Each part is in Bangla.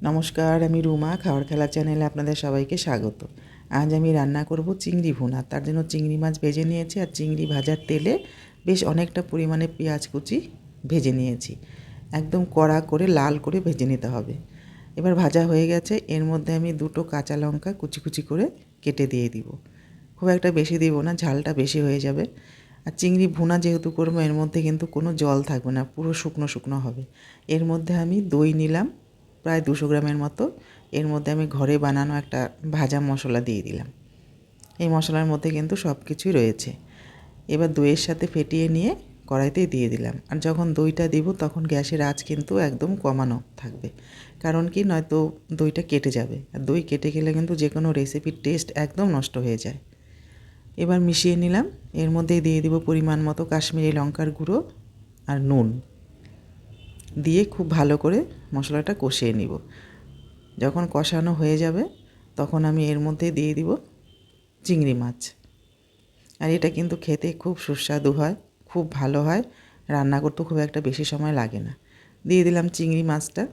নমস্কার, আমি রুমা। খাবার খেলা চ্যানেলে আপনাদের সবাইকে স্বাগত। আজ আমি রান্না করব চিংড়ি ভুনা। তার জন্য চিংড়ি মাছ ভেজে নিয়েছি, আর চিংড়ি ভাজার তেলে বেশ অনেকটা পরিমাণে পেঁয়াজ কুচি ভেজে নিয়েছি। একদম কড়া করে লাল করে ভেজে নিতে হবে। এবার ভাজা হয়ে গেছে, এর মধ্যে আমি 2টো কাঁচা লঙ্কা কুচি কুচি করে কেটে দিয়ে দিব। খুব একটা বেশি দিব না, ঝালটা বেশি হয়ে যাবে। আর চিংড়ি ভুনা যেহেতু করবো, এর মধ্যে কিন্তু কোনো জল থাকবে না, পুরো শুকনো শুকনো হবে। এর মধ্যে আমি দই নিলাম প্রায় 200 গ্রামের মতো। এর মধ্যে আমি ঘরে বানানো একটা ভাজা মশলা দিয়ে দিলাম। এই মশলার মধ্যে কিন্তু সব কিছুই রয়েছে। এবার দইয়ের সাথে ফেটিয়ে নিয়ে কড়াইতে দিয়ে দিলাম। আর যখন দইটা দিব তখন গ্যাসের আঁচ কিন্তু একদম কমানো থাকবে, কারণ কি, নয়তো দইটা কেটে যাবে। আর দই কেটে গেলে কিন্তু যে কোনো রেসিপির টেস্ট একদম নষ্ট হয়ে যায়। এবার মিশিয়ে নিলাম। এর মধ্যে দিয়ে দিব পরিমাণ মতো কাশ্মীরি লঙ্কার গুঁড়ো আর নুন দিয়ে খুব ভালো করে মশলাটা কষিয়ে নিব। যখন কষানো হয়ে যাবে তখন আমি এর মধ্যে দিয়ে দিব চিংড়ি মাছ। আর এটা কিন্তু খেতে খুব সুস্বাদু হয়, খুব ভালো হয়, রান্না করতে খুব একটা বেশি সময় লাগে না। দিয়ে দিলাম চিংড়ি মাছটা।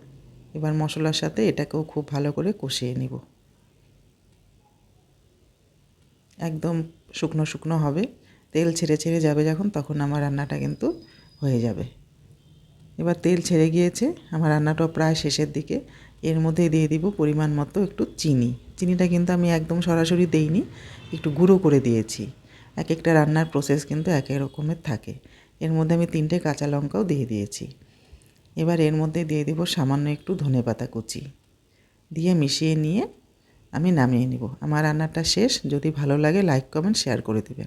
এবার মশলার সাথে এটাকেও খুব ভালো করে কষিয়ে নিব। একদম শুকনো শুকনো হবে, তেল ছেড়ে ছেড়ে যাবে যখন, তখন আমার রান্নাটা কিন্তু হয়ে যাবে। এবার তেল ছেড়ে গিয়েছে, আমার রান্নাটা প্রায় শেষের দিকে। এর মধ্যে দিয়ে দিব পরিমাণ মতো একটু চিনি। চিনিটা কিন্তু আমি একদম সরাসরি দেইনি, একটু গুঁড়ো করে দিয়েছি। এক একটা রান্নার প্রসেস কিন্তু এক এক রকমের থাকে। এর মধ্যে আমি 3টে কাঁচা লঙ্কাও দিয়ে দিয়েছি। এবার এর মধ্যে দিয়ে দিব সামান্য একটু ধনেপাতা কুচি, দিয়ে মিশিয়ে নিয়ে আমি নামিয়ে নিব। আমার রান্নাটা শেষ। যদি ভালো লাগে লাইক কমেন্ট শেয়ার করে দেবেন।